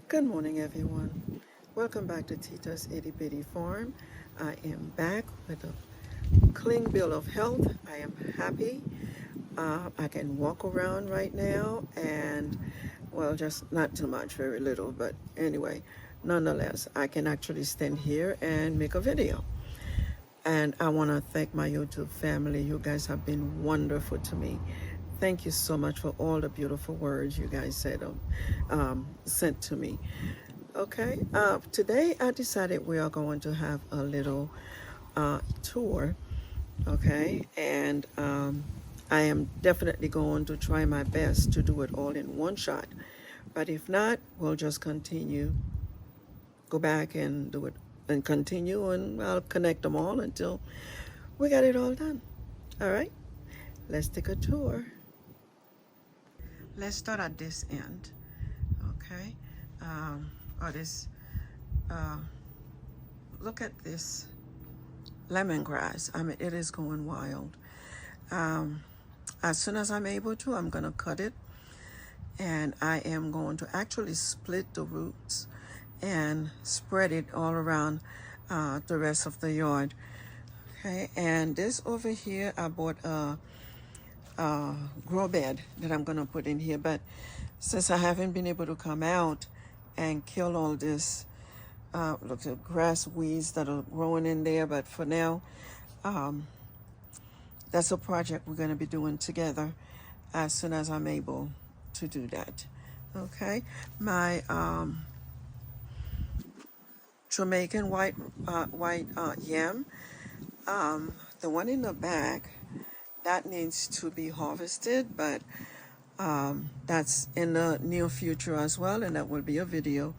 Good morning, everyone. Welcome back to Tita's Itty Bitty Farm. I am back with a clean bill of health. I am happy. I can walk around right now and, well, just not too much, very little, but anyway, nonetheless, I can actually stand here and make a video. And I want to thank my YouTube family. You guys have been wonderful to me. Thank you so much for all the beautiful words you guys sent to me. Okay, today I decided we are going to have a little tour. Okay, and I am definitely going to try my best to do it all in one shot. But if not, we'll just continue, go back and do it and continue, and I'll connect them all until we got it all done. All right, let's take a tour. Let's start at this end. Okay, or this. Uh, Look at this lemongrass. I mean, it is going wild. As soon as I'm able to, I'm going to cut it, and I am going to actually split the roots and spread it all around the rest of the yard. Okay, and this over here, I bought a grow bed that I'm going to put in here, but since I haven't been able to come out and kill all this look at grass weeds that are growing in there, but for now, um, that's a project we're going to be doing together as soon as I'm able to do that. Okay, my Jamaican white yam, the one in the back, that needs to be harvested, but that's in the near future as well, and that will be a video.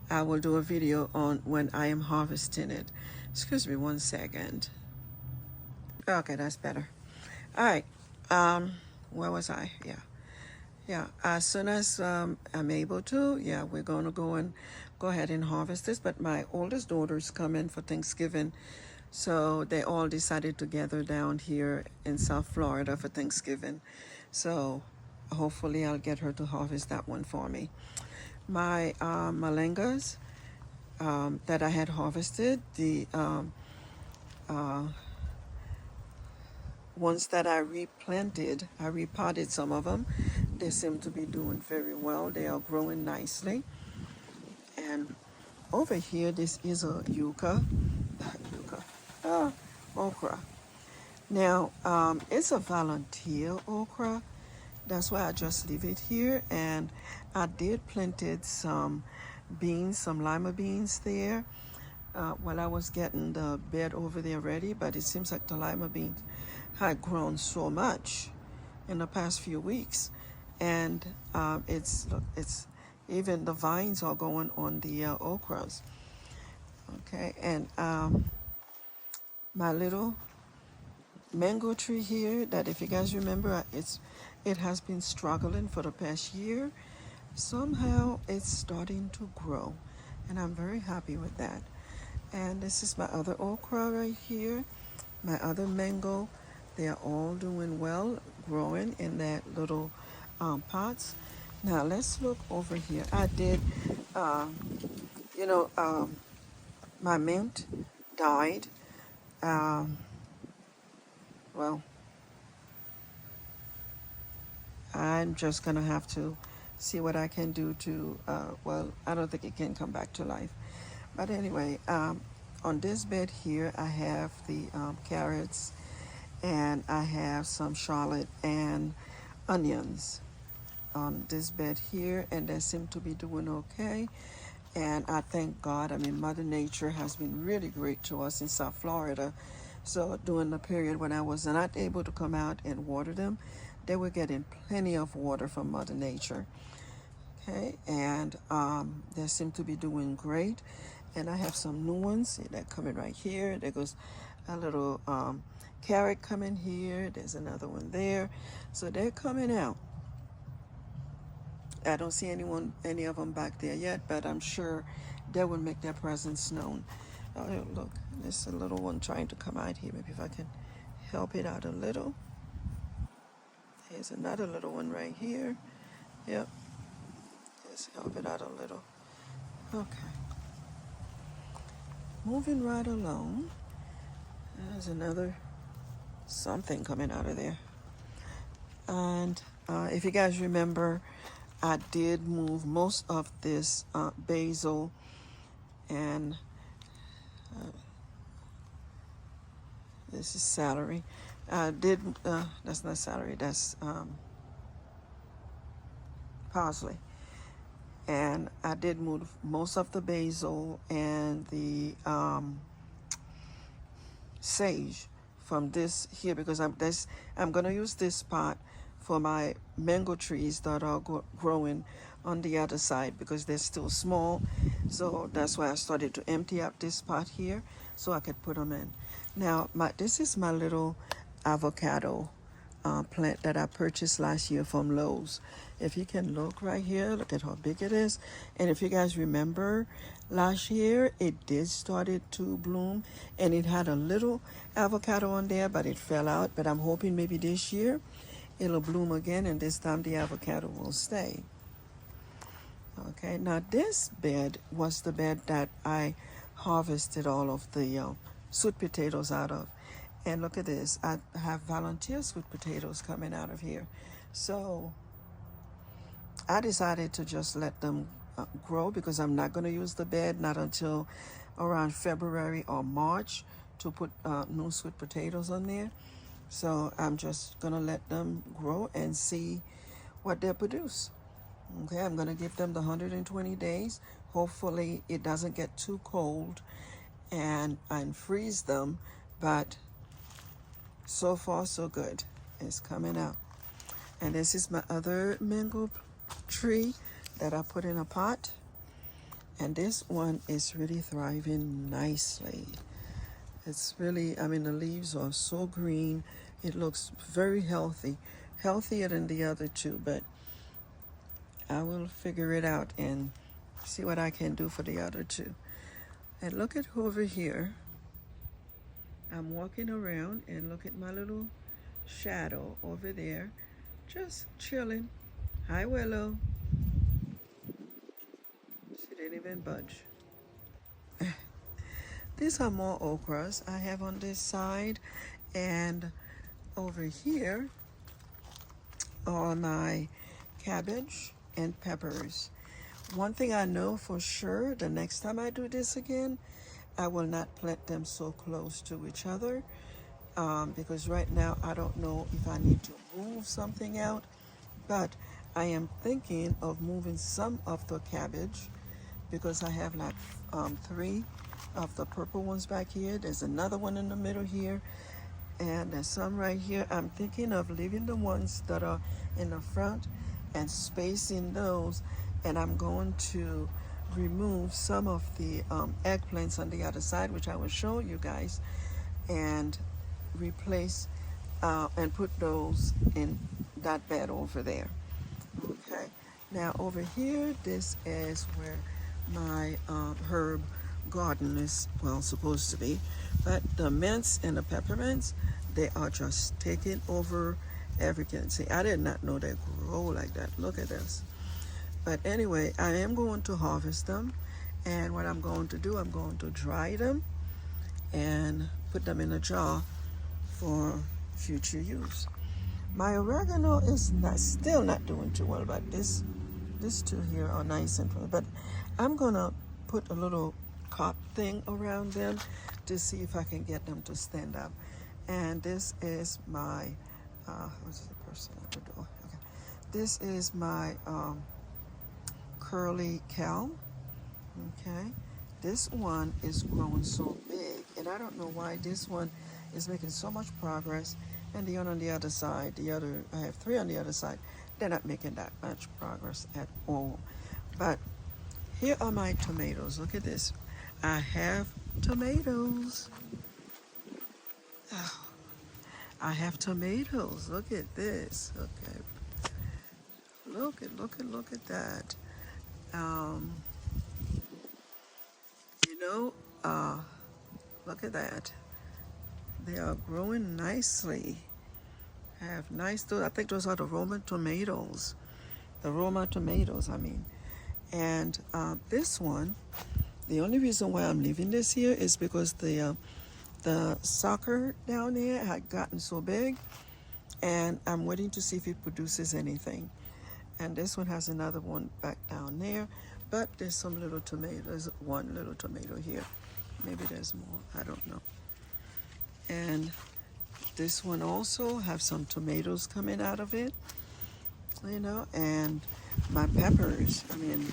I will do a video on when I am harvesting it. Excuse me 1 second. Okay, that's better. All right. Where was I? Yeah. As soon as I'm able to, yeah, we're going to go ahead and harvest this. But my oldest daughter's coming for Thanksgiving, so they all decided to gather down here in South Florida for Thanksgiving. So hopefully I'll get her to harvest that one for me. My malengas that I had harvested, the ones that I replanted, I repotted some of them. They seem to be doing very well. They are growing nicely. And over here, this is a okra. Now, it's a volunteer okra. That's why I just leave it here. And I did planted some beans, some lima beans there while I was getting the bed over there ready. But it seems like the lima beans had grown so much in the past few weeks, and it's even the vines are going on the okras. Okay, and my little mango tree here, that if you guys remember, it has been struggling for the past year. Somehow it's starting to grow, and I'm very happy with that. And this is my other okra right here, my other mango. They are all doing well, growing in that little pots. Now let's look over here. I did, uh, you know, my mint died. Um, well, I'm just gonna have to see what I can do to. Well, I don't think it can come back to life. But anyway, on this bed here, I have the carrots, and I have some shallot and onions on this bed here, and they seem to be doing okay. And I thank God. I mean, Mother Nature has been really great to us in South Florida. So during the period when I was not able to come out and water them, they were getting plenty of water from Mother Nature. Okay, and they seem to be doing great. And I have some new ones that coming right here. There goes a little carrot coming here. There's another one there. So they're coming out. I don't see any of them back there yet, but I'm sure they will make their presence known. Oh, look, there's a little one trying to come out here. Maybe if I can help it out a little. Here's another little one right here. Yep, just help it out a little. Okay, moving right along. There's another something coming out of there. And if you guys remember, I did move most of this basil and this is celery. I did, that's not celery, that's parsley. And I did move most of the basil and the sage from this here because I'm gonna use this pot for my mango trees that are growing on the other side because they're still small. So that's why I started to empty out this pot here so I could put them in. Now this is my little avocado plant that I purchased last year from Lowe's. If you can look right here, look at how big it is. And if you guys remember, last year it did started to bloom and it had a little avocado on there, but it fell out. But I'm hoping maybe this year it'll bloom again and this time the avocado will stay. Okay, now this bed was the bed that I harvested all of the sweet potatoes out of. And look at this, I have volunteer sweet potatoes coming out of here. So I decided to just let them grow because I'm not going to use the bed not until around February or March to put new sweet potatoes on there. So I'm just going to let them grow and see what they produce. Okay, I'm going to give them the 120 days. Hopefully it doesn't get too cold and freeze them, but so far so good. It's coming out. And this is my other mango tree that I put in a pot. And this one is really thriving nicely. It's really, I mean, the leaves are so green. It looks very healthy, healthier than the other two, but I will figure it out and see what I can do for the other two. And look at over here. I'm walking around and look at my little shadow over there, just chilling. Hi, Willow. She didn't even budge. These are more okras I have on this side, and over here are my cabbage and peppers. One thing I know for sure, the next time I do this again, I will not plant them so close to each other because right now I don't know if I need to move something out, but I am thinking of moving some of the cabbage because I have like 3 of the purple ones back here. There's another one in the middle here, and there's some right here. I'm thinking of leaving the ones that are in the front and spacing those, and I'm going to remove some of the eggplants on the other side, which I will show you guys, and replace and put those in that bed over there. Okay, now over here, this is where my herb garden is, well, supposed to be, but the mints and the peppermints, they are just taking over everything. See, I did not know they grow like that. Look at this. But anyway, I am going to harvest them, and what I'm going to do, I'm going to dry them and put them in a jar for future use. My oregano is still not doing too well, but these two here are nice and full. But I'm gonna put a little cot thing around them to see if I can get them to stand up. And this is my what's the person at the door? Okay, this is my curly cal. Okay, this one is growing so big, and I don't know why this one is making so much progress, and the one on the other side, I have 3 on the other side, they're not making that much progress at all. But here are my tomatoes. Look at this. I have tomatoes. Oh, I have tomatoes. Look at this. Okay. Look at that. Look at that. They are growing nicely. I think those are the Roma tomatoes. The Roma tomatoes, I mean. And this one, the only reason why I'm leaving this here is because the sucker down there had gotten so big, and I'm waiting to see if it produces anything. And this one has another one back down there, but there's some little tomatoes, one little tomato here. Maybe there's more, I don't know. And this one also have some tomatoes coming out of it, you know, and my peppers, I mean,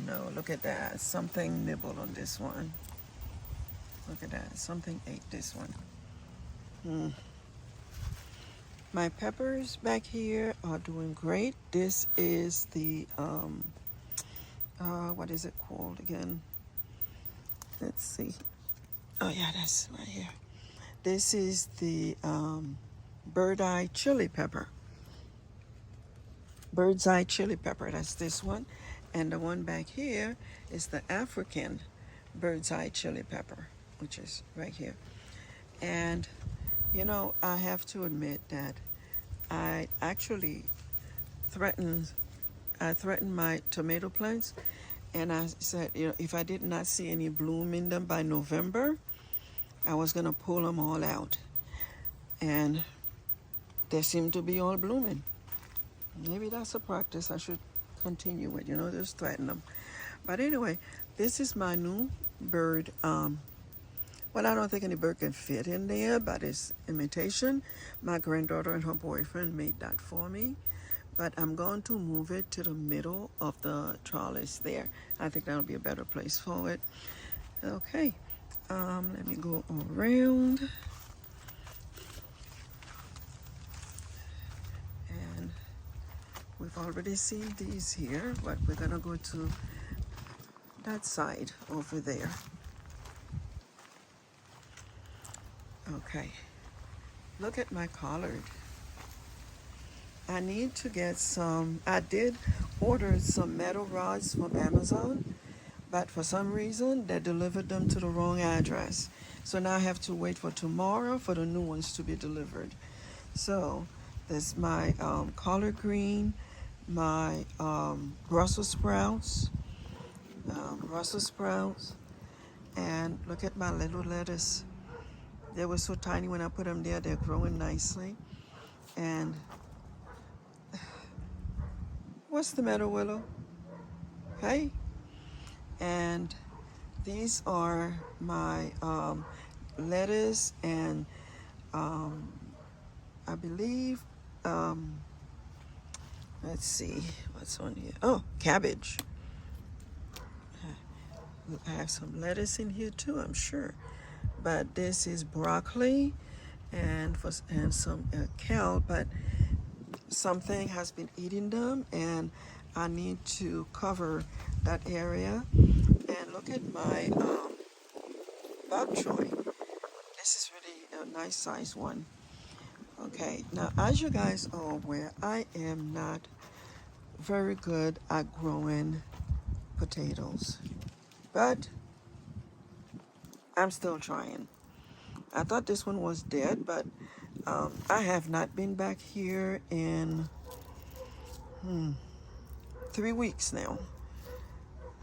no, look at that. Something nibbled on this one. Look at that. Something ate this one. My peppers back here are doing great. This is the, what is it called again? Let's see. Oh, yeah, that's right here. This is the bird eye chili pepper. Bird's eye chili pepper, that's this one. And the one back here is the African bird's eye chili pepper, which is right here. And, you know, I have to admit that I actually threatened my tomato plants, and I said, you know, if I did not see any bloom in them by November, I was gonna pull them all out. And they seem to be all blooming. Maybe that's a practice I should continue with, you know, just threaten them. But anyway, this is my new bird. Well, I don't think any bird can fit in there, but it's imitation. My granddaughter and her boyfriend made that for me. But I'm going to move it to the middle of the trellis there. I think that'll be a better place for it. Okay, let me go around. And we've already seen these here, but we're gonna go to that side over there. Okay, look at my collard. I need to get some, I did order some metal rods from Amazon, but for some reason they delivered them to the wrong address. So now I have to wait for tomorrow for the new ones to be delivered. So there's my collard green, my Brussels sprouts, and look at my little lettuce. They were so tiny when I put them there. They're growing nicely. And what's the matter, Willow? Hey. And these are my lettuce and I believe, let's see, what's on here? Oh, cabbage. I have some lettuce in here too, I'm sure. But this is broccoli and some kale, but something has been eating them and I need to cover that area. And look at my bok choy. This is really a nice size one. Okay, now as you guys are aware, I am not very good at growing potatoes, but I'm still trying. I thought this one was dead, but I have not been back here in 3 weeks now.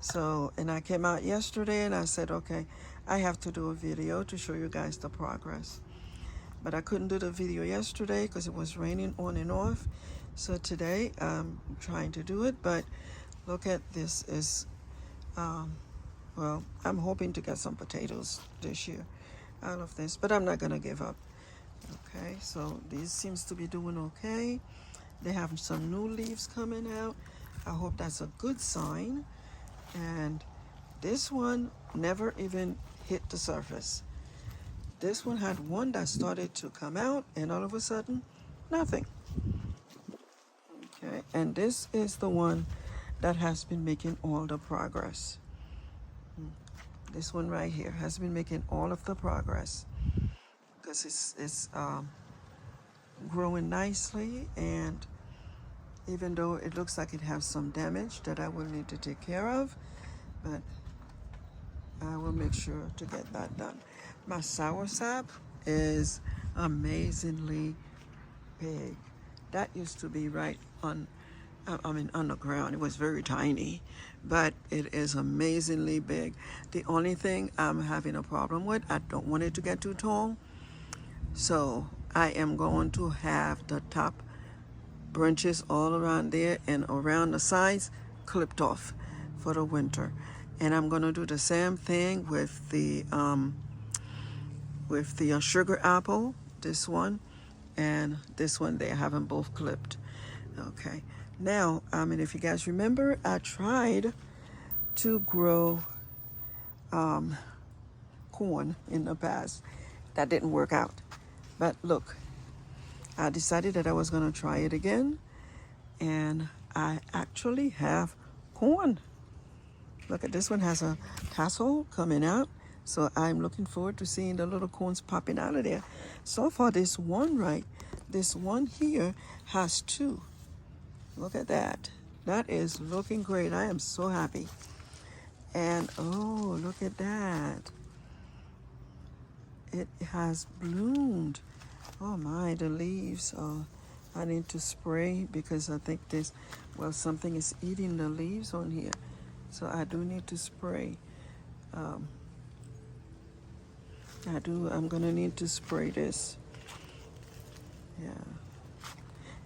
So, and I came out yesterday and I said, okay, I have to do a video to show you guys the progress. But I couldn't do the video yesterday because it was raining on and off. So today I'm trying to do it, but look at this is, well, I'm hoping to get some potatoes this year out of this, but I'm not gonna give up. Okay, so these seems to be doing okay. They have some new leaves coming out. I hope that's a good sign. And this one never even hit the surface. This one had one that started to come out and all of a sudden, nothing. Okay, and this is the one that has been making all the progress. This one right here has been making all of the progress because it's growing nicely, and even though it looks like it has some damage that I will need to take care of, but I will make sure to get that done. My soursop is amazingly big. That used to be right on I mean, underground. It was very tiny, but it is amazingly big. The only thing I'm having a problem with, I don't want it to get too tall. So I am going to have the top branches all around there and around the sides clipped off for the winter. And I'm going to do the same thing with the sugar apple, this one, and this one. They have them both clipped. Okay. Now, I mean, if you guys remember, I tried to grow corn in the past. That didn't work out. But look, I decided that I was going to try it again, and I actually have corn. Look at this one, has a tassel coming out, so I'm looking forward to seeing the little corns popping out of there. So far, this one here has two. Look at that. That is looking great. I am so happy. And oh, look at that. It has bloomed. Oh my, the leaves. I need to spray because I think something is eating the leaves on here. So I do need to spray. I'm gonna need to spray this. Yeah.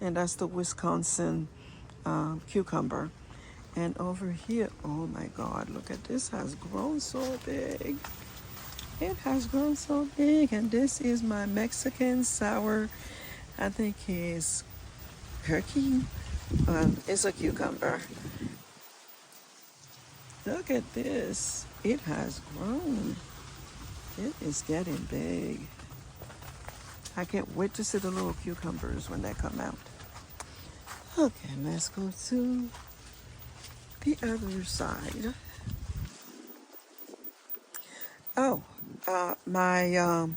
And that's the Wisconsin cucumber. And over here, oh my God, look at this, has grown so big. It has grown so big. And this is my Mexican sour, I think it's Perky. It's a cucumber. Look at this. It has grown. It is getting big. I can't wait to see the little cucumbers when they come out. Okay, let's go to the other side. Oh, my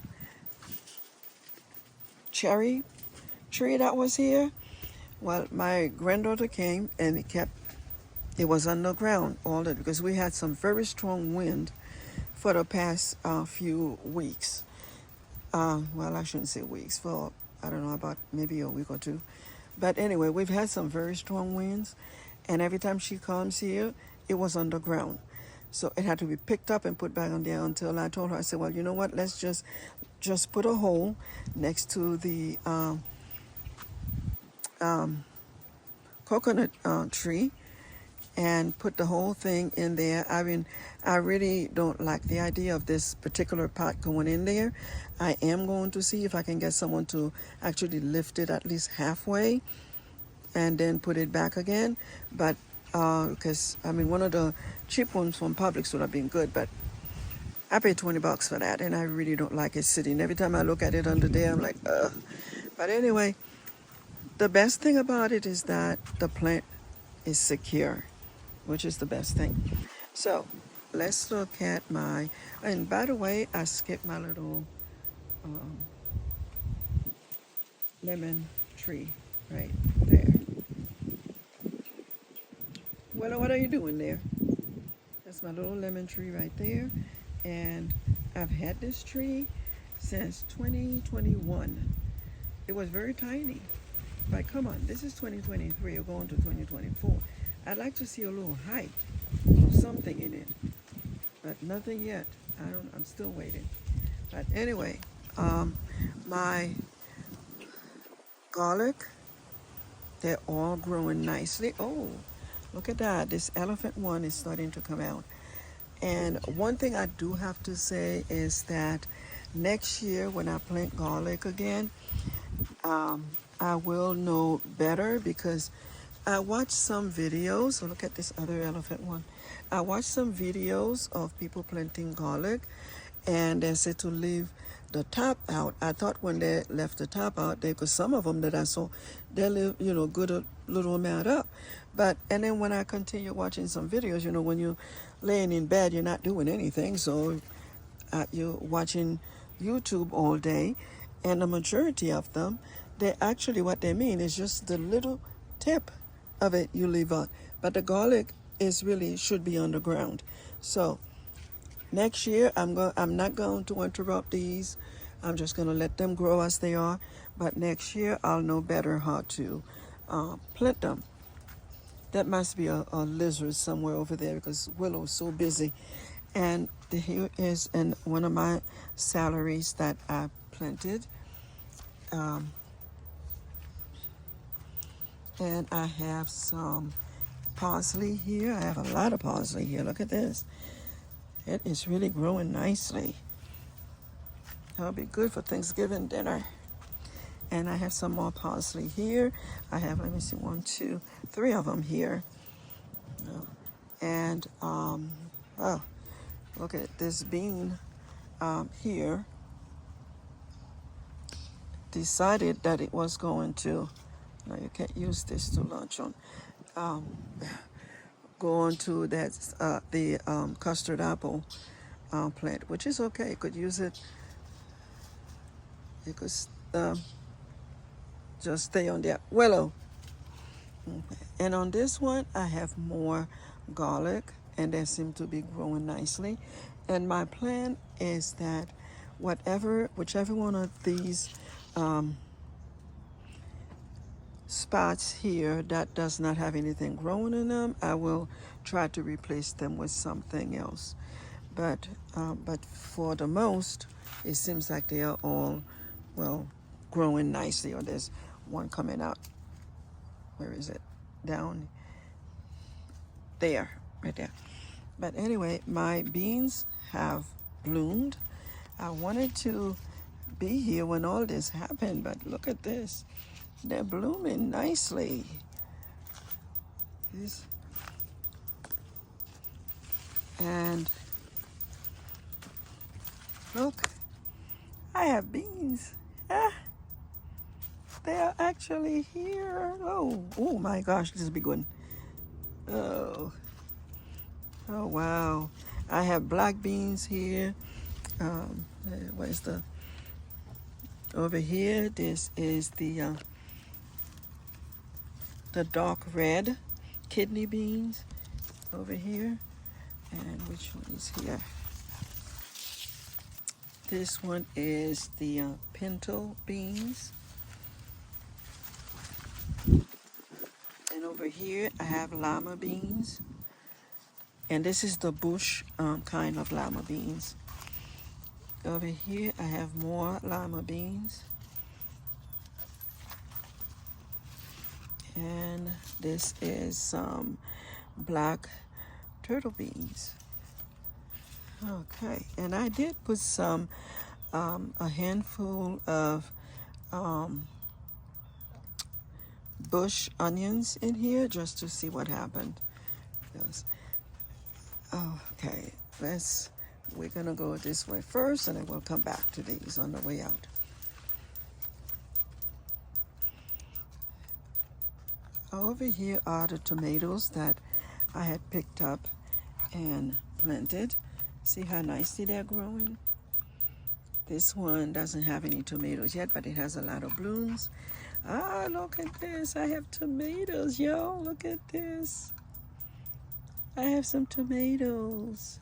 cherry tree that was here. Well, my granddaughter came and it was underground because we had some very strong wind for the past few weeks. Well, I shouldn't say weeks, for I don't know, about maybe a week or two. But anyway, we've had some very strong winds, and every time she comes here, it was underground. So it had to be picked up and put back on there until I told her, I said, well, you know what, let's just put a hole next to the coconut tree and put the whole thing in there. I mean, I really don't like the idea of this particular pot going in there. I am going to see if I can get someone to actually lift it at least halfway and then put it back again. But because I mean, one of the cheap ones from Publix would have been good, but I paid $20 for that, and I really don't like it sitting. Every time I look at it under there, I'm like, ugh. But anyway, the best thing about it is that the plant is secure, which is the best thing. So let's look at and by the way, I skipped my little lemon tree right there. Well, what are you doing there? That's my little lemon tree right there. And I've had this tree since 2021. It was very tiny. But come on, this is 2023. We're going to 2024. I'd like to see a little height or something in it. But nothing yet. I'm still waiting. But anyway, my garlic, they're all growing nicely. Oh, look at that. This elephant one is starting to come out. And one thing I do have to say is that next year when I plant garlic again, I will know better because I watched some videos. So look at this other elephant one. I watched some videos of people planting garlic, and they said to leave the top out. I thought when they left the top out, because some of them that I saw, they live, good a little amount up. And then when I continue watching some videos, when you're laying in bed, you're not doing anything. So you're watching YouTube all day, and the majority of them, what they mean is just the little tip of it you leave out. But the garlic should be underground. So next year, I'm not going to interrupt these. I'm just going to let them grow as they are. But next year, I'll know better how to plant them. That must be a lizard somewhere over there because Willow's so busy. And here is one of my celeries that I planted. Um, and I have some parsley here. I have a lot of parsley here. Look at this. It is really growing nicely. That'll be good for Thanksgiving dinner. And I have some more parsley here. I have, let me see, 1, 2, 3 of them here. And, oh, look at this bean here. Decided that it was going to, no, you can't use this to lunch on, go on to that, the custard apple plant, which is okay. You could use it, you could just stay on that willow. Okay. And on this one, I have more garlic, and they seem to be growing nicely. And my plan is that whichever one of these spots here that does not have anything growing in them, I will try to replace them with something else. But for the most, it seems like they are all, well, growing nicely. Or there's one coming out. Where is it? Down there, right there. But anyway, my beans have bloomed. I wanted to be here when all this happened, but look at this. They're blooming nicely. This. And look, I have beans. Ah, they are actually here. Oh my gosh, this is a big one. Oh wow. I have black beans here. Where's the, over here, this is the dark red kidney beans over here. And which one is here? This one is the pinto beans. And over here I have lima beans. And this is the bush kind of lima beans. Over here I have more lima beans. And this is some black turtle beans. Okay, and I did put some, a handful of bush onions in here just to see what happened. Yes. Okay, we're gonna go this way first, and then we'll come back to these on the way out. Over here are the tomatoes that I had picked up and planted. See how nicely they're growing? This one doesn't have any tomatoes yet, but it has a lot of blooms. Ah, look at this. I have tomatoes, yo. Look at this. I have some tomatoes.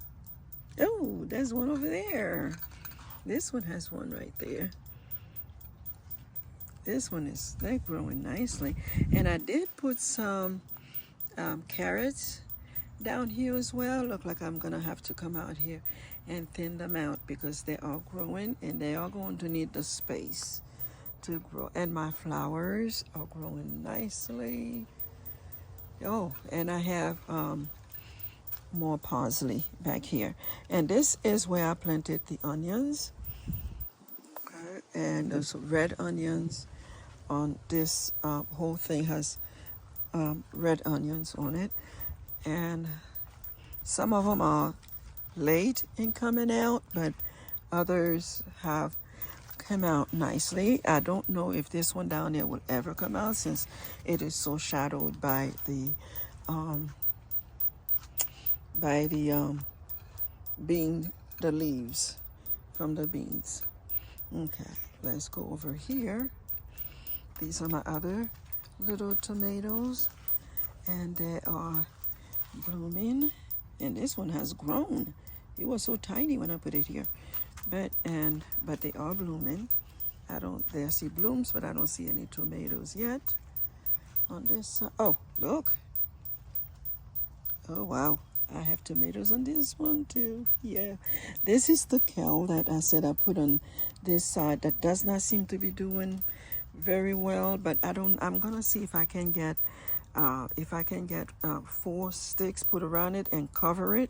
Oh, there's one over there. This one has one right there. This one they're growing nicely. And I did put some carrots down here as well. Look like I'm gonna have to come out here and thin them out because they are growing and they are going to need the space to grow. And my flowers are growing nicely. Oh, and I have more parsley back here. And this is where I planted the onions. Okay, and there's red onions on this whole thing has red onions on it. And some of them are late in coming out, but others have come out nicely. I don't know if this one down there will ever come out since it is so shadowed by the the leaves from the beans. Okay, let's go over here. These are my other little tomatoes, and they are blooming. And this one has grown. It was so tiny when I put it here, but they are blooming. I see blooms, but I don't see any tomatoes yet on this side. Oh, look, Oh wow, I have tomatoes on this one too. Yeah, this is the kale that I said I put on this side that does not seem to be doing very well. But I don't. I'm gonna see if I can get 4 sticks put around it and cover it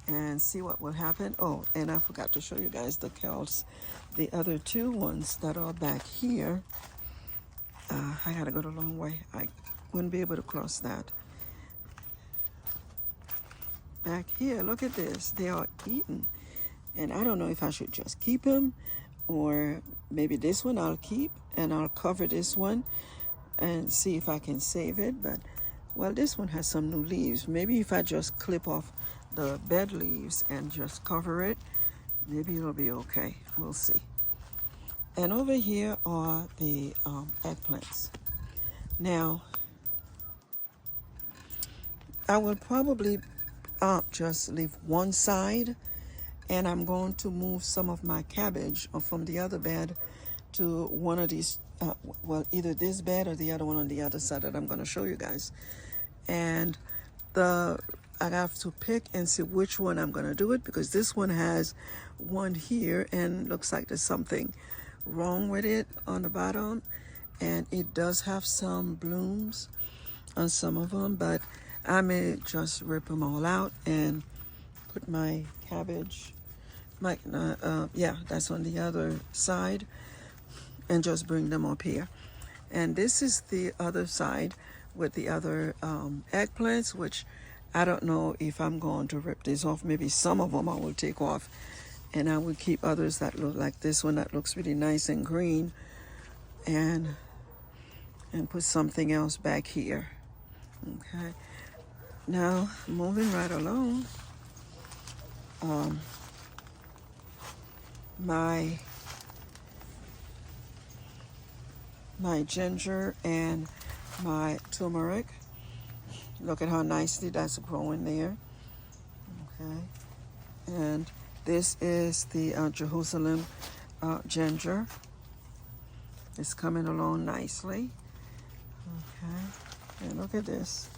and see what will happen. Oh, and I forgot to show you guys the kales, the other two ones that are back here. I gotta go the long way. I wouldn't be able to cross that. Back here, look at this. They are eaten. And I don't know if I should just keep them or maybe this one I'll keep and I'll cover this one and see if I can save it. But, well, this one has some new leaves. Maybe if I just clip off the bed leaves and just cover it, maybe it'll be okay. We'll see. And over here are the eggplants. Now, I will probably just leave one side, and I'm going to move some of my cabbage from the other bed to one of these, well, either this bed or the other one on the other side that I'm going to show you guys. And I have to pick and see which one I'm going to do it, because this one has one here and looks like there's something wrong with it on the bottom, and it does have some blooms on some of them, but I may just rip them all out and put my cabbage, that's on the other side, and just bring them up here. And this is the other side with the other eggplants, which I don't know if I'm going to rip these off. Maybe some of them I will take off, and I will keep others that look like this one that looks really nice and green, and put something else back here. Okay. Now, moving right along, my ginger and my turmeric. Look at how nicely that's growing there. Okay. And this is the Jerusalem ginger. It's coming along nicely. Okay. And look at this.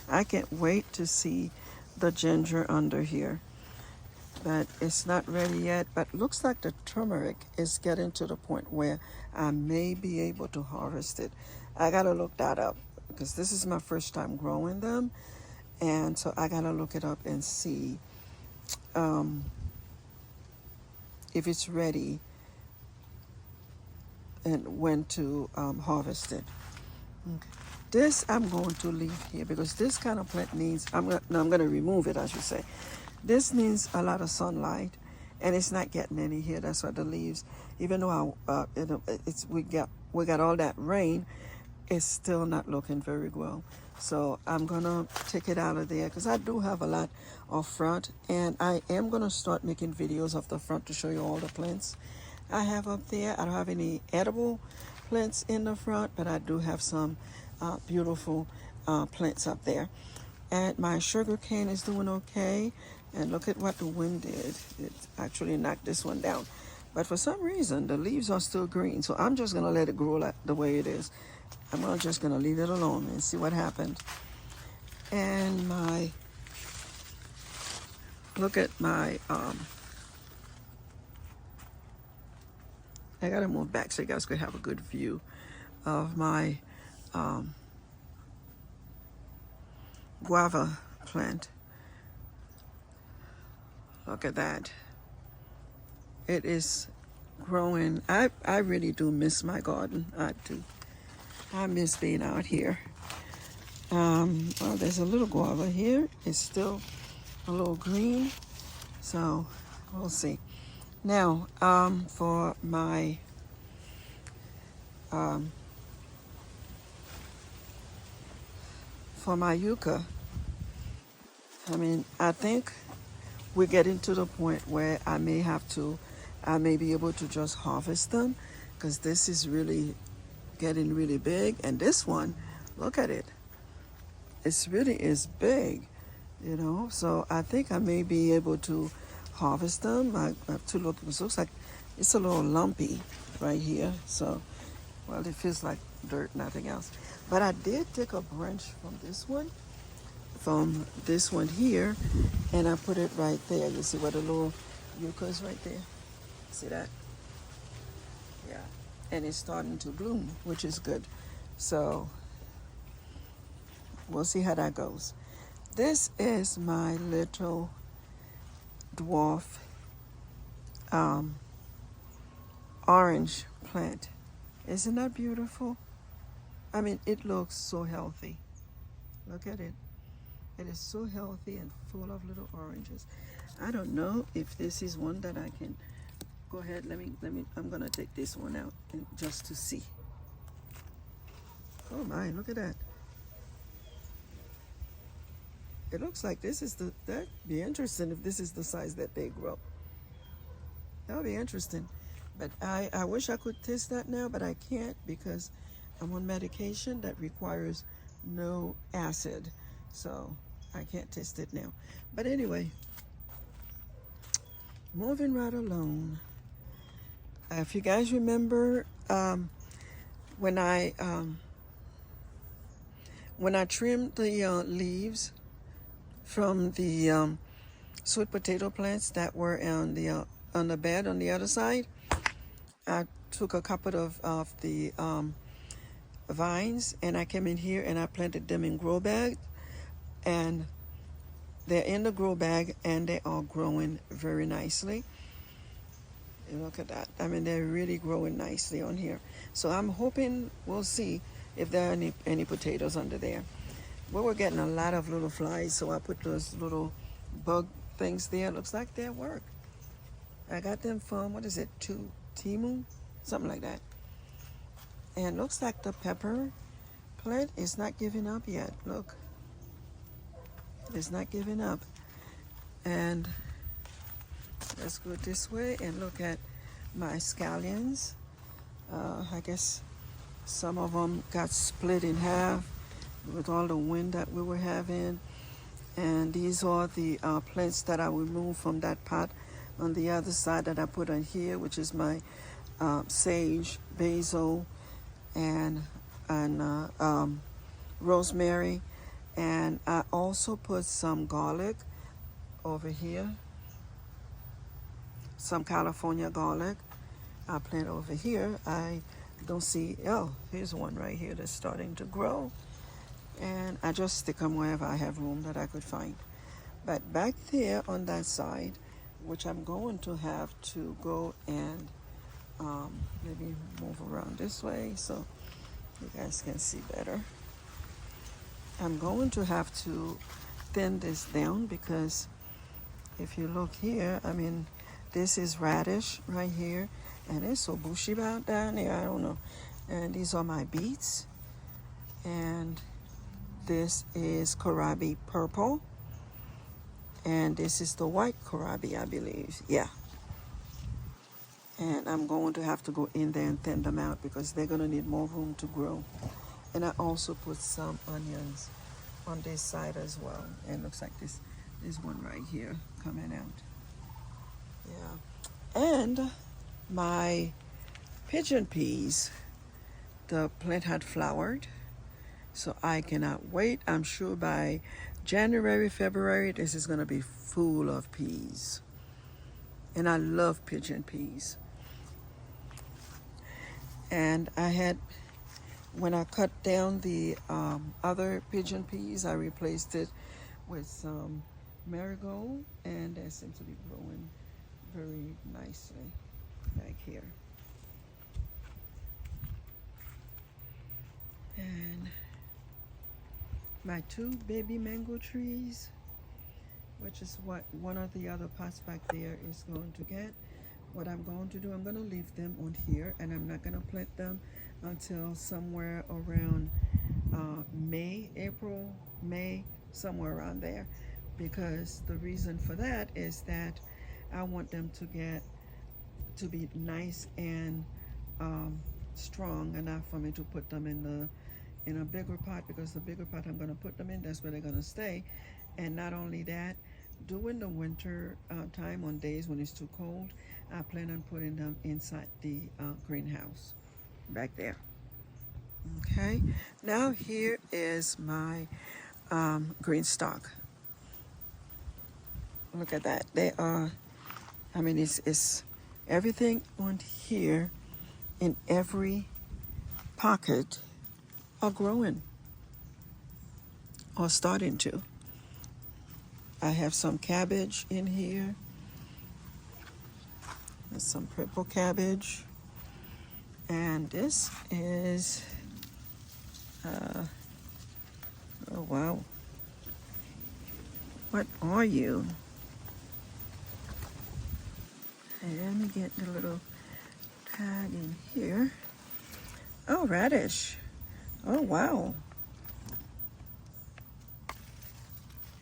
I can't wait to see the ginger under here. But it's not ready yet. But looks like the turmeric is getting to the point where I may be able to harvest it. I gotta look that up because this is my first time growing them. And so I gotta look it up and see if it's ready and when to harvest it. Okay. This I'm going to leave here because this kind of plant needs, I'm going to remove it, I should say. This needs a lot of sunlight, and it's not getting any here. That's why the leaves, even though we got all that rain, it's still not looking very well. So I'm going to take it out of there because I do have a lot of front, and I am going to start making videos of the front to show you all the plants I have up there. I don't have any edible plants in the front, but I do have some beautiful plants up there. And my sugar cane is doing okay. And look at what the wind did. It actually knocked this one down. But for some reason, the leaves are still green. So I'm just going to let it grow like the way it is. I'm just going to leave it alone and see what happens. And look at my, I got to move back so you guys could have a good view of my guava plant. Look at that. It is growing. I really do miss my garden. I do. I miss being out here. Well, there's a little guava here. It's still a little green. So we'll see. Now, for my yucca, I think we're getting to the point where I may be able to just harvest them because this is really getting really big. And this one, look at it. It really is big, So I think I may be able to harvest them. I have to look. It looks like it's a little lumpy right here. So, it feels like dirt, nothing else. But I did take a branch from this one from this one here, and I put it right there. You see what the little yucca is right there? See that? Yeah. And it's starting to bloom, which is good. So we'll see how that goes. This is my little dwarf um, orange plant. Isn't that beautiful? I mean, it looks so healthy. Look at it. It is so healthy and full of little oranges. I don't know if this is one that I can go ahead. I'm gonna take this one out and just to see. Oh my, look at that. It looks like that'd be interesting if this is the size that they grow. That would be interesting. But I wish I could taste that now, but I can't because I'm on medication that requires no acid. So I can't taste it now. But anyway, moving right along. If you guys remember, when I trimmed the leaves from the sweet potato plants that were on the bed on the other side, I took a couple of the vines and I came in here and I planted them in grow bags, and they're in the grow bag and they are growing very nicely. And look at that. I mean, they're really growing nicely on here. So I'm hoping we'll see if there are any potatoes under there. We were getting a lot of little flies, so I put those little bug things there. Looks like they work. I got them from, what is it, Temu? Something like that. And looks like the pepper plant is not giving up yet. Look. It's not giving up. And let's go this way and look at my scallions. I guess some of them got split in half with all the wind that we were having. And these are the plants that I removed from that pot on the other side that I put on here, which is my sage, basil, and rosemary. And I also put some garlic over here, some California garlic. I plant over here. I don't see, oh, here's one right here that's starting to grow. And I just stick them wherever I have room that I could find. But back there on that side, which I'm going to have to go and maybe move around this way so you guys can see better. I'm going to have to thin this down because if you look here, I mean, this is radish right here, and it's so bushy about down there, I don't know. And these are my beets, and this is kohlrabi purple, and this is the white kohlrabi, I believe. Yeah. And I'm going to have to go in there and thin them out because they're going to need more room to grow. And I also put some onions on this side as well. And it looks like this one right here coming out. Yeah. And my pigeon peas, the plant had flowered. So I cannot wait. I'm sure by January, February, this is going to be full of peas. And I love pigeon peas. And I had, when I cut down the other pigeon peas, I replaced it with some marigold, and they seem to be growing very nicely back here. And my 2 baby mango trees, which is what one of the other pots back there is going to get. What I'm going to do, I'm going to leave them on here, and I'm not going to plant them until somewhere around April, May, somewhere around there. Because the reason for that is that I want them to be nice and strong enough for me to put them in a bigger pot, because the bigger pot I'm going to put them in, that's where they're going to stay. And not only that, during the winter time, on days when it's too cold, I plan on putting them inside the greenhouse back there. Okay, now here is my green stalk. Look at that. They are, I mean, it's everything on here in every pocket are growing or starting to. I have some cabbage in here. There's some purple cabbage. And this is, oh wow. What are you? Hey, let me get the little tag in here. Oh, radish. Oh, wow.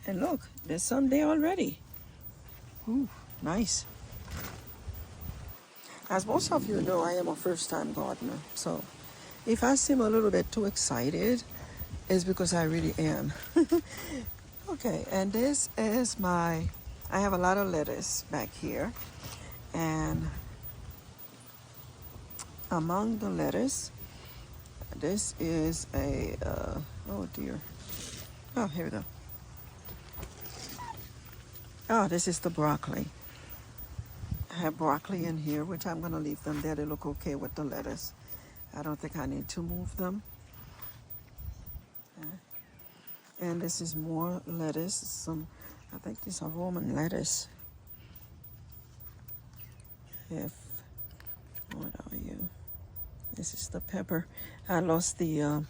And look, there's some there already. Ooh, nice. As most of you know, I am a first-time gardener. So if I seem a little bit too excited, it's because I really am. Okay, and this is I have a lot of lettuce back here. And among the lettuce, this is a, oh dear. Oh, here we go. Oh, this is the broccoli. I have broccoli in here, which I'm going to leave them there. They look okay with the lettuce. I don't think I need to move them. And this is more lettuce. I think these are Roman lettuce. What are you? This is the pepper. I lost the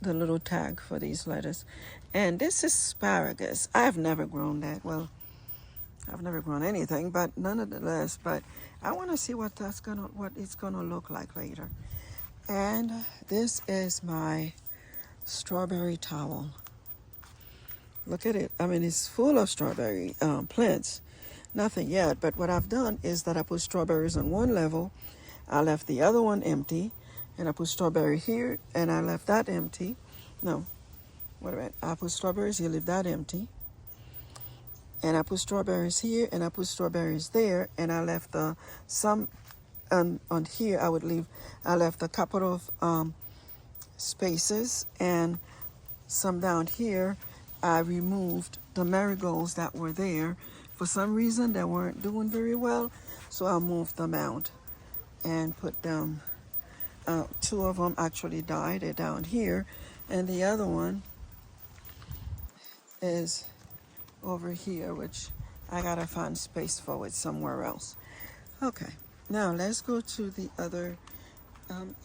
little tag for these lettuce. And this is asparagus. I've never grown that. Well, I've never grown anything, but nonetheless, but I want to see what it's gonna look like later. And this is my strawberry towel. Look at it. I mean, it's full of strawberry plants. Nothing yet, but what I've done is that I put strawberries on one level. I left the other one empty, and I put strawberry here, and I left that empty. No, wait a minute. I put strawberries here, leave that empty. And I put strawberries here, and I put strawberries there, and I left some on here. I left a couple of spaces, and some down here. I removed the marigolds that were there. For some reason, they weren't doing very well, so I moved them out and put them. Two of them actually died. They're down here, and the other one is over here, which I gotta find space for it somewhere else. Okay, now let's go to the other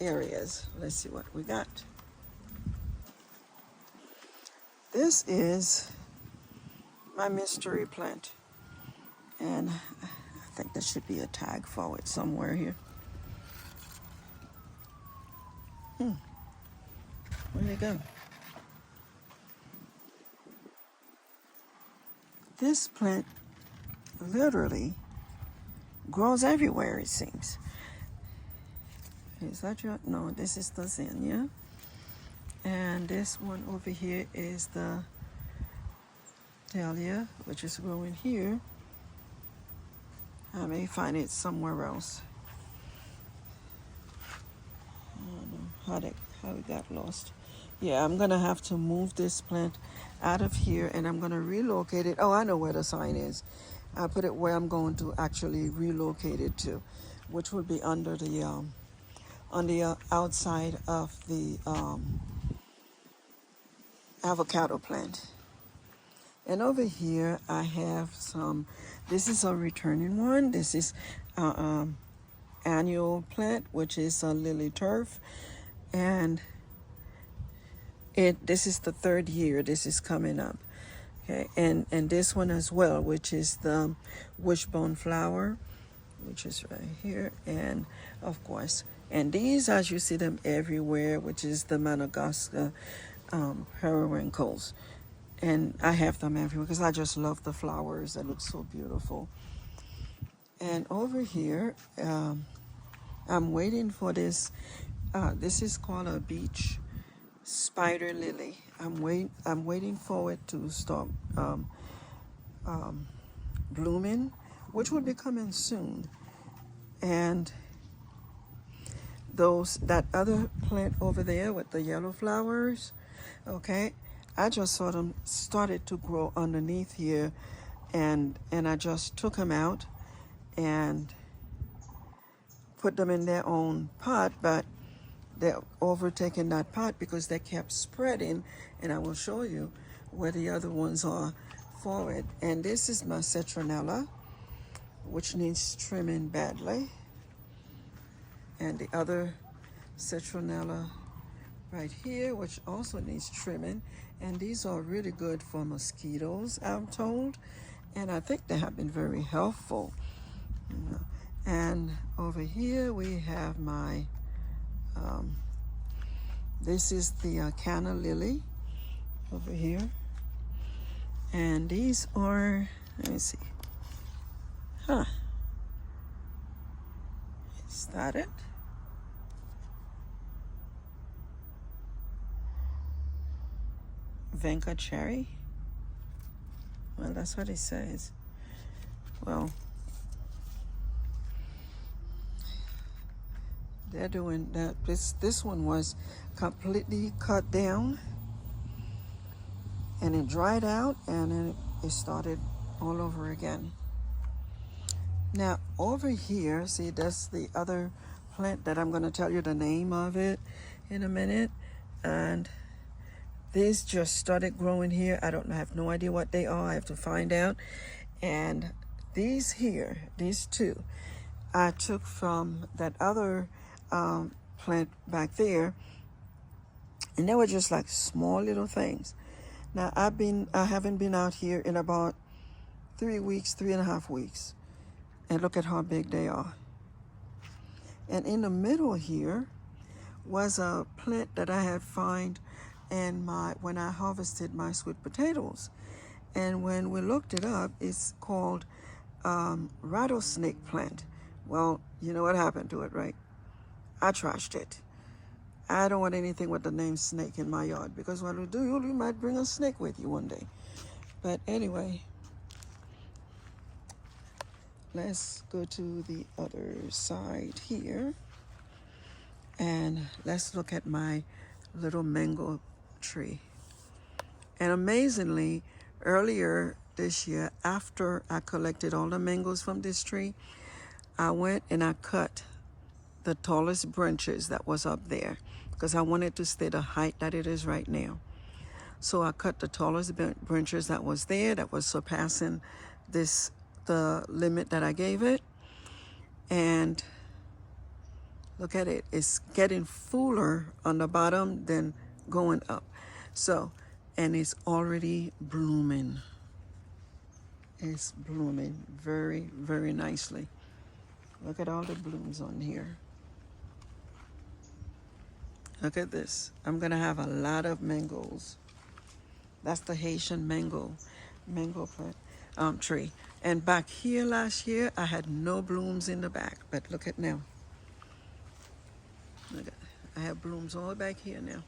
areas. Let's see what we got. This is my mystery plant, and I think there should be a tag for it somewhere here. Where'd it go? This plant literally grows everywhere, it seems. Is that your? No, this is the zinnia. And this one over here is the dahlia, which is growing here. I may find it somewhere else. I don't know how it got lost. Yeah, I'm gonna have to move this plant out of here, and I'm gonna relocate it. Oh, I know where the sign is. I put it where I'm going to actually relocate it to, which would be under the on the outside of the avocado plant. And over here I have some. This is a returning one. This is annual plant, which is a lily turf, and this is the third year this is coming up. Okay, and this one as well, which is the wishbone flower, which is right here, and of course, and these, as you see them everywhere, which is the Madagascar periwinkles, and I have them everywhere because I just love the flowers. They look so beautiful. And over here, I'm waiting for this. This is called a beach spider lily. I'm waiting for it to start blooming, which will be coming soon. And that other plant over there with the yellow flowers, Okay, I just saw them started to grow underneath here, and I just took them out and put them in their own pot, but they're overtaking that pot because they kept spreading, and I will show you where the other ones are forward. And this is my citronella, which needs trimming badly, and the other citronella right here, which also needs trimming. And these are really good for mosquitoes, I'm told, and I think they have been very helpful. And over here we have my this is the canna lily over here, and these are, let me see, is that it? Venka cherry. Well, that's what it says. Well, they're doing that. This one was completely cut down, and it dried out, and then it started all over again. Now over here, see, that's the other plant that I'm going to tell you the name of it in a minute. And these just started growing here. I have no idea what they are. I have to find out. And these here, these two, I took from that other plant back there, and they were just like small little things. Now I haven't been out here in about 3 weeks, 3.5 weeks, and look at how big they are. And in the middle here was a plant that I had found in when I harvested my sweet potatoes. And when we looked it up, it's called rattlesnake plant. Well, you know what happened to it, right? I trashed it. I don't want anything with the name snake in my yard, because when we do, you might bring a snake with you one day. But anyway, let's go to the other side here, and let's look at my little mango tree. And amazingly, earlier this year, after I collected all the mangoes from this tree, I went and I cut the tallest branches that was up there, because I wanted to stay the height that it is right now. So I cut the tallest branches that was there, that was surpassing the limit that I gave it. And look at it, it's getting fuller on the bottom than going up. So, and it's already blooming. It's blooming very, very nicely. Look at all the blooms on here. Look at this. I'm gonna have a lot of mangoes. That's the Haitian mango plant, tree. And back here last year, I had no blooms in the back, but look at now. Look at, I have blooms all back here now.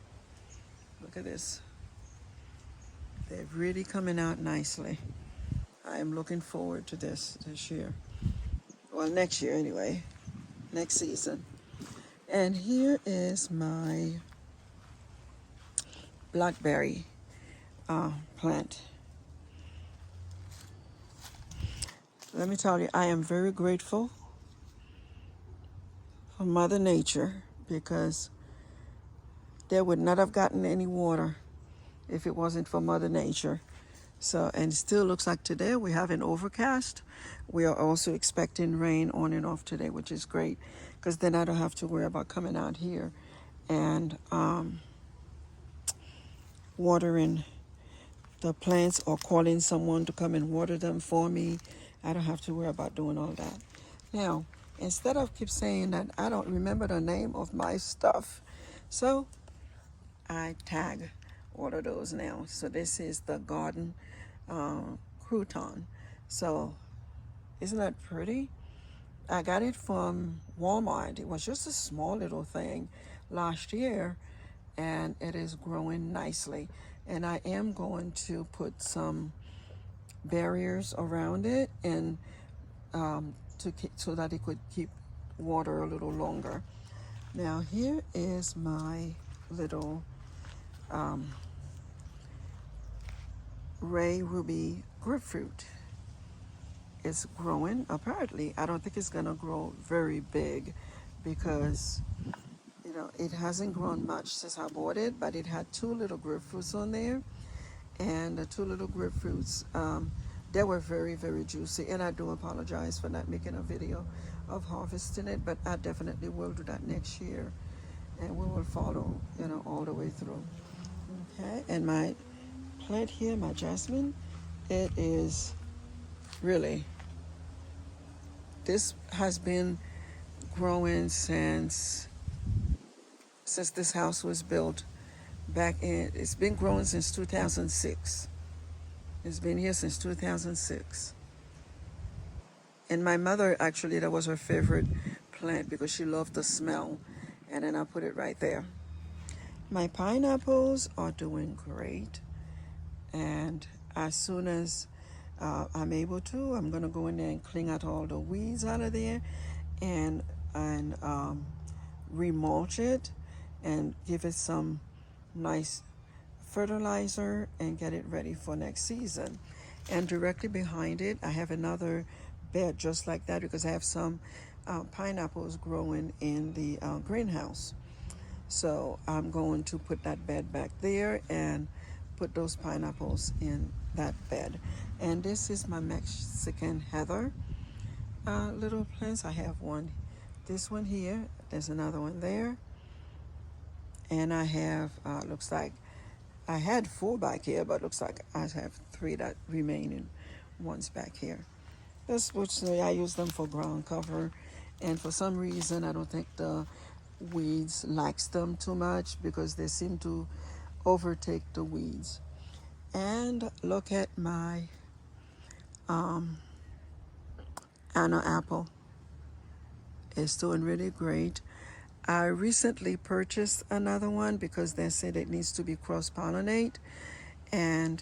Look at this. They're really coming out nicely. I am looking forward to this year. Well, next year anyway, next season. And here is my blackberry plant. Let me tell you, I am very grateful for Mother Nature, because they would not have gotten any water if it wasn't for Mother Nature. So, and it still looks like today we have an overcast. We are also expecting rain on and off today, which is great, because then I don't have to worry about coming out here and watering the plants or calling someone to come and water them for me. I don't have to worry about doing all that. Now, instead of keep saying that I don't remember the name of my stuff, so I tag all of those now. So this is the garden crouton. So isn't that pretty? I got it from Walmart. It was just a small little thing last year, and it is growing nicely. And I am going to put some barriers around it, and so that it could keep water a little longer. Now here is my little Ray Ruby grapefruit is growing. Apparently, I don't think it's gonna grow very big because it hasn't grown much since I bought it, but it had two little grapefruits on there, and the two little grapefruits, they were very, very juicy. And I do apologize for not making a video of harvesting it, but I definitely will do that next year, and we will follow, all the way through. Okay, and my plant here, my jasmine, it is really, this has been growing since this house was built it's been growing since 2006. It's been here since 2006. And my mother, actually, that was her favorite plant because she loved the smell. And then I put it right there. My pineapples are doing great. And as soon as I'm able to, I'm going to go in there and clean out all the weeds out of there and remulch it and give it some nice fertilizer and get it ready for next season. And directly behind it, I have another bed just like that because I have some pineapples growing in the greenhouse. So I'm going to put that bed back there and put those pineapples in that bed. And this is my Mexican heather little plants. I have this one here. There's another one there. And I have, looks like, I had 4 back here, but looks like I have 3 that remaining ones back here. That's which I use them for ground cover. And for some reason, I don't think the weeds likes them too much because they seem to overtake the weeds. And look at my Anna apple. It's doing really great. I recently purchased another one because they said it needs to be cross-pollinate, and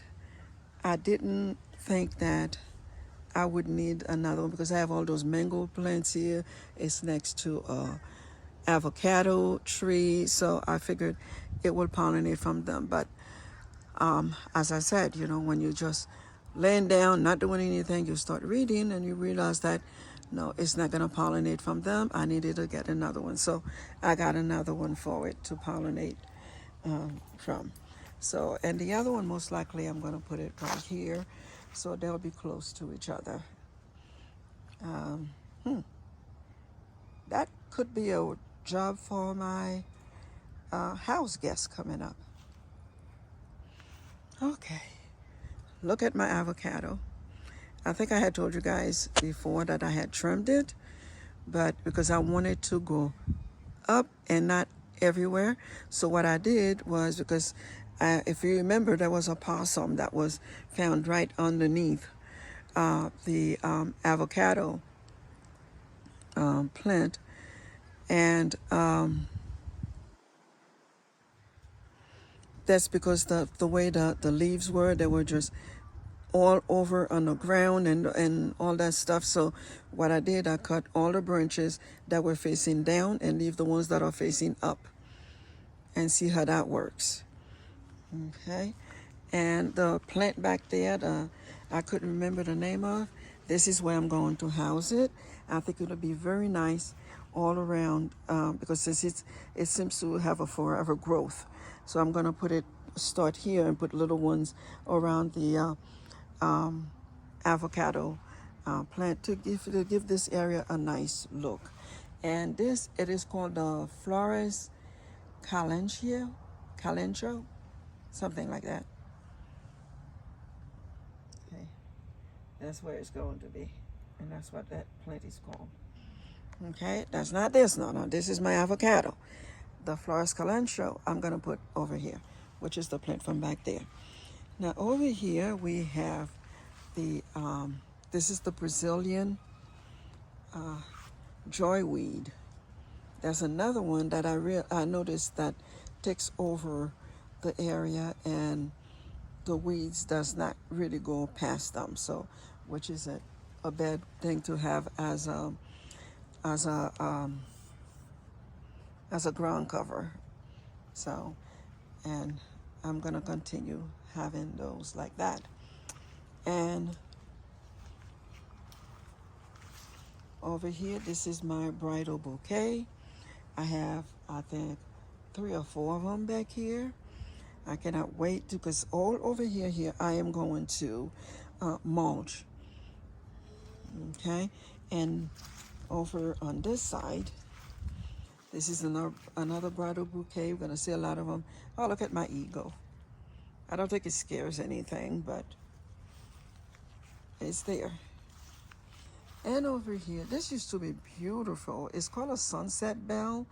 I didn't think that I would need another one because I have all those mango plants here. It's next to a avocado tree, so I figured it will pollinate from them. But as I said, when you just laying down, not doing anything, you start reading and you realize that no, it's not going to pollinate from them. I needed to get another one. So I got another one for it to pollinate from. So, and the other one, most likely, I'm going to put it right here. So they'll be close to each other. That could be a job for my house guest coming up. Okay. Look at my avocado. I think I had told you guys before that I had trimmed it, but because I wanted to go up and not everywhere. So what I did was, because if you remember, there was a possum that was found right underneath the avocado plant, and that's because the way the leaves were, they were just all over on the ground and all that stuff. So what I did, I cut all the branches that were facing down and leave the ones that are facing up and see how that works. Okay. And the plant back there, I couldn't remember the name of, this is where I'm going to house it. I think it'll be very nice all around because since it seems to have a forever growth. So I'm going to start here and put little ones around the avocado plant to give this area a nice look. And it is called the Flores Calentro, something like that. Okay, that's where it's going to be, and that's what that plant is called. Okay, that's not this. No, this is my avocado. The Flores Calentro I'm going to put over here, which is the plant from back there. Now over here we have this is the Brazilian joyweed. There's another one that I noticed that takes over the area and the weeds does not really go past them. So, which is a bad thing to have as a ground cover. So, and I'm gonna continue having those like that. And over here, this is my bridal bouquet. I have, I think, 3 or 4 of them back here. I cannot wait to, because all over here, I am going to mulch. Okay, and over on this side, this is another bridal bouquet. We're gonna see a lot of them. Oh, look at my eagle. I don't think it scares anything, but it's there. And over here, this used to be beautiful. It's called a sunset bell.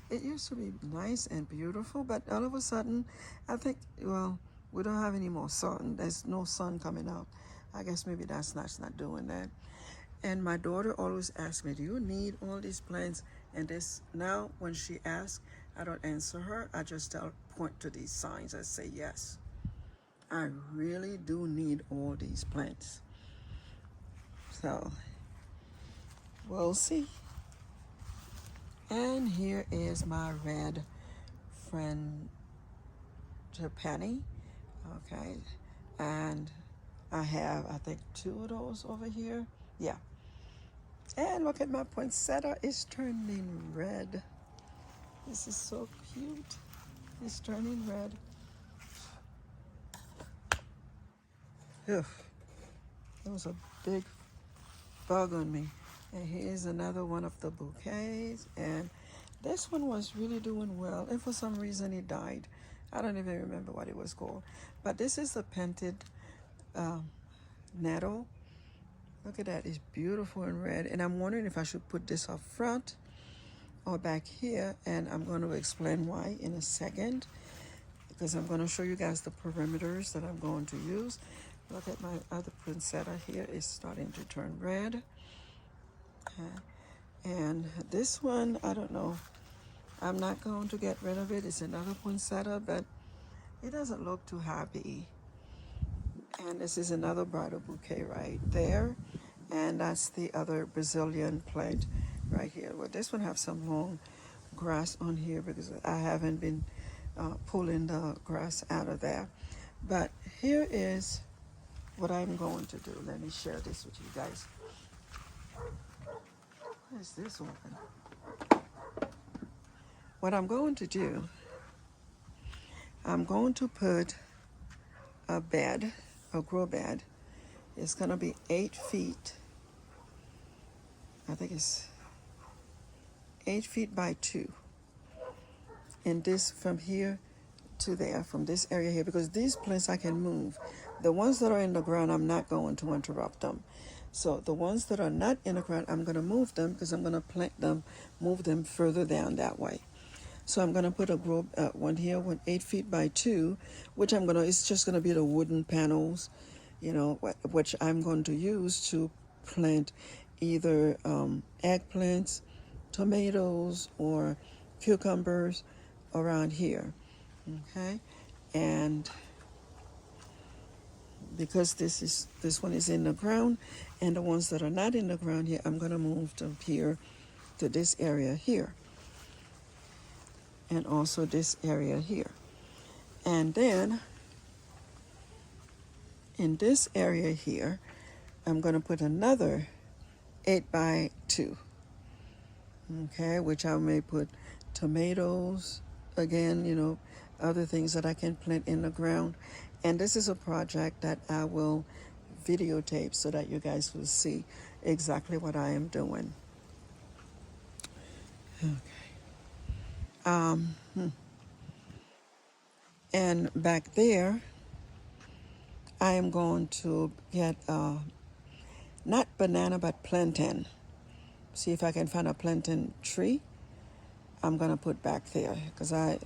It used to be nice and beautiful, but all of a sudden, I think, well, we don't have any more sun. There's no sun coming out. I guess maybe that's not doing that. And my daughter always asks me, do you need all these plants? And this, now when she asks, I don't answer her. I just point to these signs. I say, yes, I really do need all these plants. So we'll see. And here is my red friend Japani. Okay. And I have, I think, 2 of those over here. Yeah. And look at my poinsettia. It's turning red. This is so cute. It's turning red. Ugh. There was a big bug on me. And here's another one of the bouquets. And this one was really doing well. And for some reason it died. I don't even remember what it was called. But this is a painted nettle. Look at that. It's beautiful and red. And I'm wondering if I should put this up front or back here. And I'm going to explain why in a second, because I'm going to show you guys the perimeters that I'm going to use. Look at my other poinsettia here. It's starting to turn red. And this one, I don't know. I'm not going to get rid of it. It's another poinsettia, but it doesn't look too happy. And this is another bridal bouquet right there. And that's the other Brazilian plant right here. Well, this one have some long grass on here because I haven't been pulling the grass out of there. But here is what I'm going to do. Let me share this with you guys. What is this open? What I'm going to do, I'm going to put a bed, a grow bed. It's going to be 8 feet. I think it's 8 feet by 2. And this from here to there, from this area here, because these plants I can move. The ones that are in the ground, I'm not going to interrupt them. So the ones that are not in the ground, I'm going to move them because I'm going to plant them, move them further down that way. So I'm going to put a one here, 8 feet by 2, which it's just going to be the wooden panels, you know, which I'm going to use to plant either eggplants, tomatoes, or cucumbers around here. Okay, and because this one is in the ground, and the ones that are not in the ground here, I'm going to move them here to this area here. And also this area here. And then in this area here, I'm going to put another 8 by 2. Okay, which I may put tomatoes, again, you know, other things that I can plant in the ground. And this is a project that I will videotape so that you guys will see exactly what I am doing. Okay. And back there, I am going to get not banana but plantain. See if I can find a plantain tree. I'm gonna put back there because I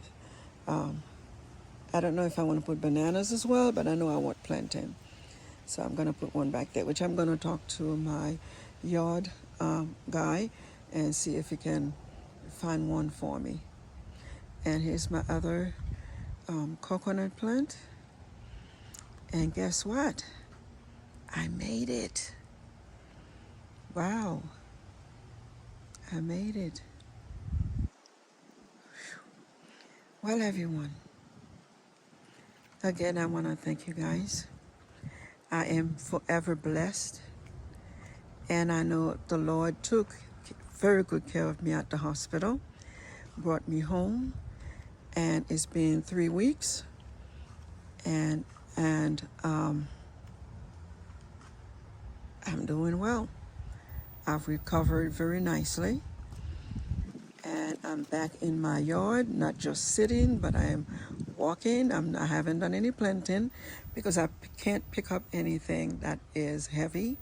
don't know if I want to put bananas as well, but I know I want plantain. So I'm gonna put one back there, which I'm gonna talk to my yard guy and see if he can find one for me. And here's my other coconut plant. And guess what? I made it. Wow. I made it. Well, everyone, again, I want to thank you guys I am forever blessed, and I know the Lord took very good care of me at the hospital, brought me home, and it's been 3 weeks, and I'm doing well. I've recovered very nicely, and I'm back in my yard, not just sitting, but I am walking. I haven't done any planting because I can't pick up anything that is heavy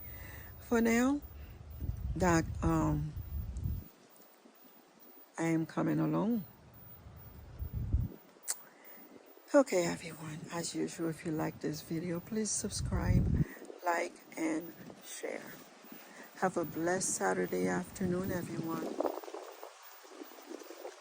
for now. That I am coming along. Okay, everyone. As usual, if you like this video, please subscribe, like, and share. Have a blessed Saturday afternoon, everyone.